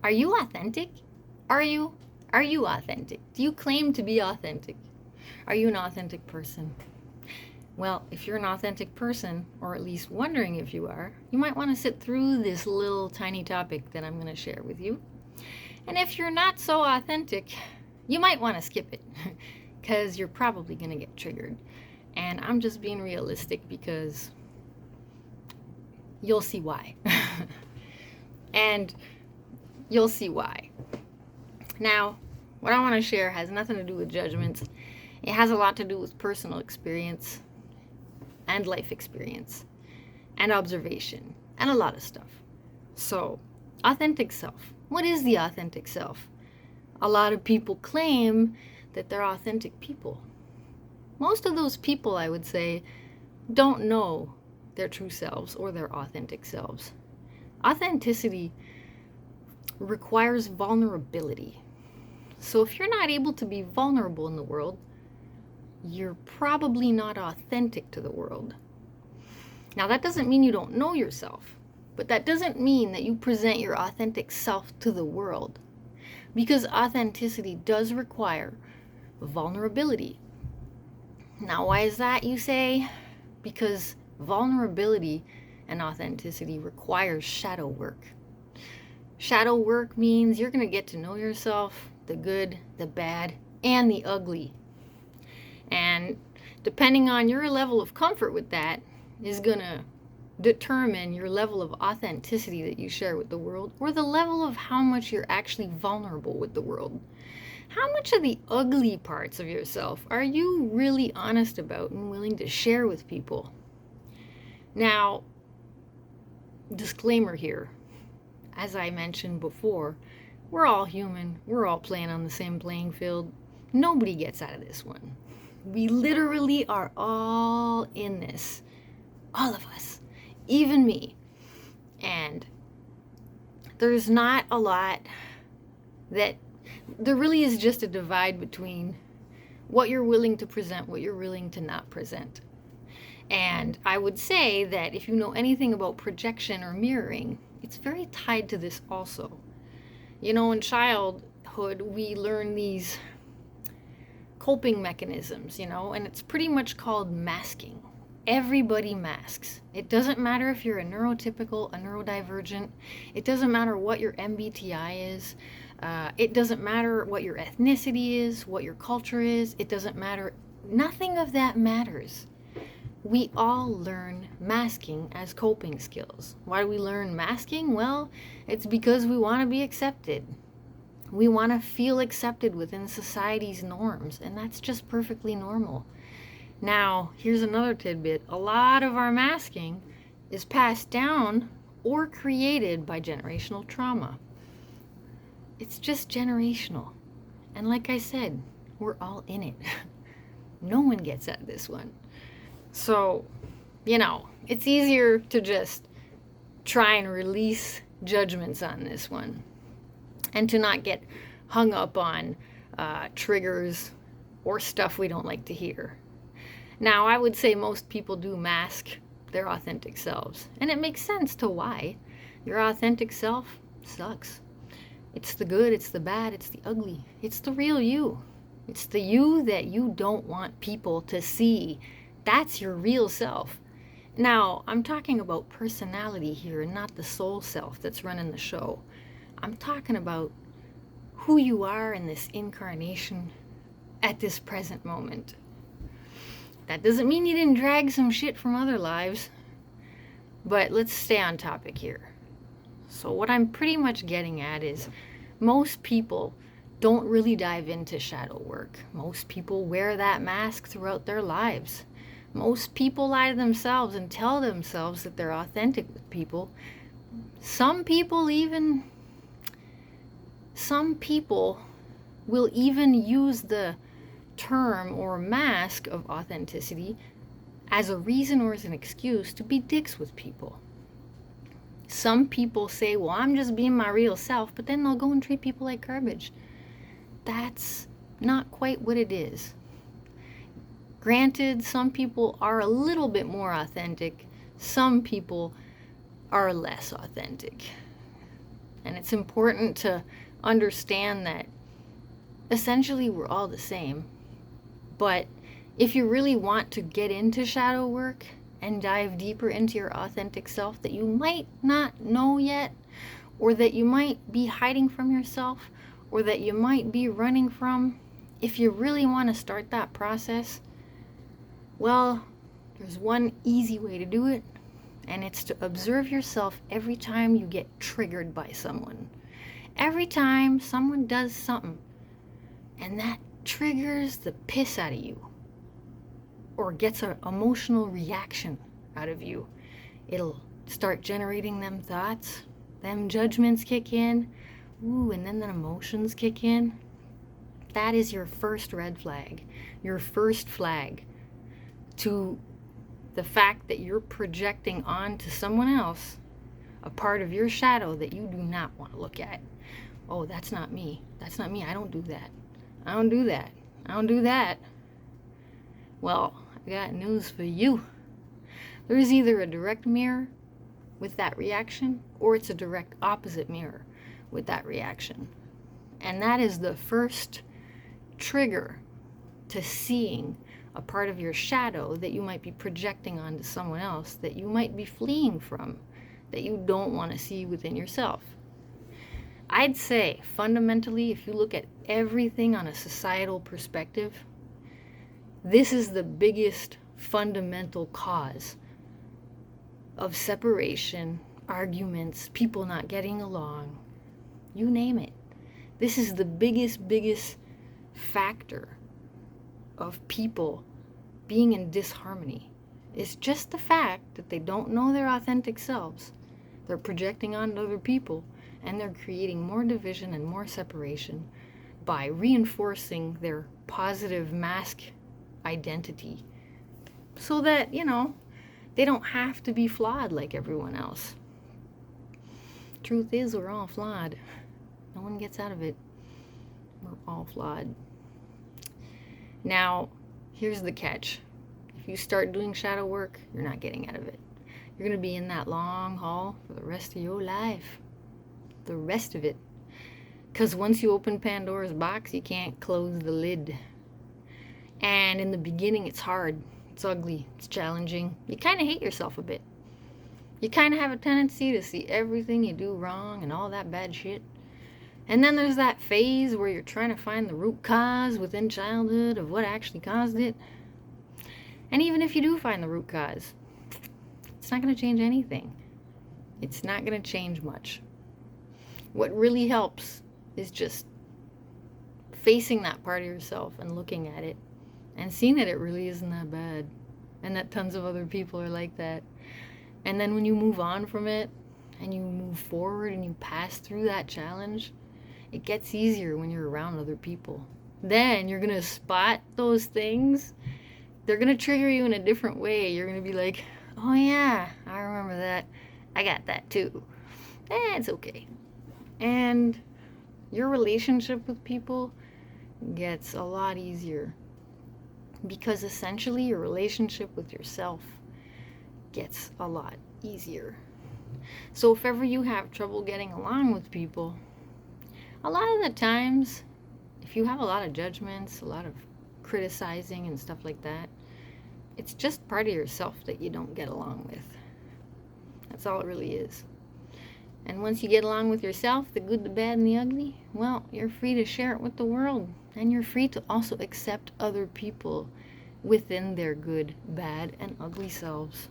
Are you authentic? Are you? Are you authentic? Do you claim to be authentic? Are you an authentic person? Well, if you're an authentic person, or at least wondering if you are, you might want to sit through this little tiny topic that I'm going to share with you. And if you're not so authentic, you might want to skip it because you're probably going to get triggered. And I'm just being realistic because you'll see why. And you'll see why. Now, what I want to share has nothing to do with judgments. It has a lot to do with personal experience and life experience and observation and a lot of stuff. So, authentic self. What is the authentic self? A lot of people claim that they're authentic people. Most of those people, I would say, don't know their true selves or their authentic selves. Authenticity requires vulnerability. So if you're not able to be vulnerable in the world, you're probably not authentic to the world. Now, that doesn't mean you don't know yourself, but that doesn't mean that you present your authentic self to the world, because authenticity does require vulnerability. Now, why is that, you say? Because vulnerability and authenticity requires shadow work. Shadow work means you're going to get to know yourself, the good, the bad, and the ugly. And depending on your level of comfort with that is going to determine your level of authenticity that you share with the world, or the level of how much you're actually vulnerable with the world. How much of the ugly parts of yourself are you really honest about and willing to share with people? Now, disclaimer here, as I mentioned before, we're all human. We're all playing on the same playing field. Nobody gets out of this one. We literally are all in this. All of us. Even me. And there's not a lot that... There really is just a divide between what you're willing to present, what you're willing to not present. And I would say that if you know anything about projection or mirroring, it's very tied to this also. You know, in childhood, we learn these coping mechanisms, and it's pretty much called masking. Everybody masks. It doesn't matter if you're a neurotypical, a neurodivergent. It doesn't matter what your MBTI is. It doesn't matter what your ethnicity is, what your culture is. It doesn't matter. Nothing of that matters. We all learn masking as coping skills. Why do we learn masking? Well, it's because we want to be accepted. We want to feel accepted within society's norms, and that's just perfectly normal. Now, here's another tidbit. A lot of our masking is passed down or created by generational trauma. It's just generational. And like I said, we're all in it. No one gets out of this one. So, it's easier to just try and release judgments on this one and to not get hung up on triggers or stuff we don't like to hear. Now, I would say most people do mask their authentic selves, and it makes sense to why. Your authentic self sucks. It's the good, it's the bad, it's the ugly. It's the real you. It's the you that you don't want people to see. That's your real self. Now, I'm talking about personality here and not the soul self that's running the show. I'm talking about who you are in this incarnation at this present moment. That doesn't mean you didn't drag some shit from other lives, but let's stay on topic here. So what I'm pretty much getting at is most people don't really dive into shadow work. Most people wear that mask throughout their lives. Most people lie to themselves and tell themselves that they're authentic with people. Some people will even use the term or mask of authenticity as a reason or as an excuse to be dicks with people. Some people say, well, I'm just being my real self, but then they'll go and treat people like garbage. That's not quite what it is. Granted, some people are a little bit more authentic. Some people are less authentic. And it's important to understand that essentially we're all the same. But if you really want to get into shadow work and dive deeper into your authentic self that you might not know yet, or that you might be hiding from yourself, or that you might be running from, if you really want to start that process, well, there's one easy way to do it, and it's to observe yourself every time you get triggered by someone. Every time someone does something, and that triggers the piss out of you, or gets an emotional reaction out of you, it'll start generating them thoughts, them judgments kick in, and then the emotions kick in. That is your first red flag, your first flag to the fact that you're projecting onto someone else a part of your shadow that you do not want to look at. Oh, that's not me. That's not me. I don't do that. I don't do that. I don't do that. Well, I got news for you. There's either a direct mirror with that reaction, or it's a direct opposite mirror with that reaction. And that is the first trigger to seeing a part of your shadow that you might be projecting onto someone else, that you might be fleeing from, that you don't want to see within yourself. I'd say fundamentally, if you look at everything on a societal perspective, this is the biggest fundamental cause of separation, arguments, people not getting along, you name it. This is the biggest factor of people being in disharmony. It's just the fact that they don't know their authentic selves. They're projecting onto other people, and they're creating more division and more separation by reinforcing their positive mask identity so that, they don't have to be flawed like everyone else. Truth is, we're all flawed. No one gets out of it. We're all flawed. Now, here's the catch. If you start doing shadow work, you're not getting out of it. You're going to be in that long haul for the rest of your life. The rest of it. Because once you open Pandora's box, you can't close the lid. And in the beginning, it's hard. It's ugly. It's challenging. You kind of hate yourself a bit. You kind of have a tendency to see everything you do wrong and all that bad shit. And then there's that phase where you're trying to find the root cause within childhood of what actually caused it. And even if you do find the root cause, it's not going to change anything. It's not going to change much. What really helps is just facing that part of yourself and looking at it and seeing that it really isn't that bad and that tons of other people are like that. And then when you move on from it and you move forward and you pass through that challenge, it gets easier when you're around other people. Then you're going to spot those things. They're going to trigger you in a different way. You're going to be like, oh yeah, I remember that. I got that too. It's okay. And your relationship with people gets a lot easier because essentially your relationship with yourself gets a lot easier. So if ever you have trouble getting along with people, a lot of the times, if you have a lot of judgments, a lot of criticizing and stuff like that, it's just part of yourself that you don't get along with. That's all it really is. And once you get along with yourself, the good, the bad, and the ugly, well, you're free to share it with the world. And you're free to also accept other people within their good, bad, and ugly selves.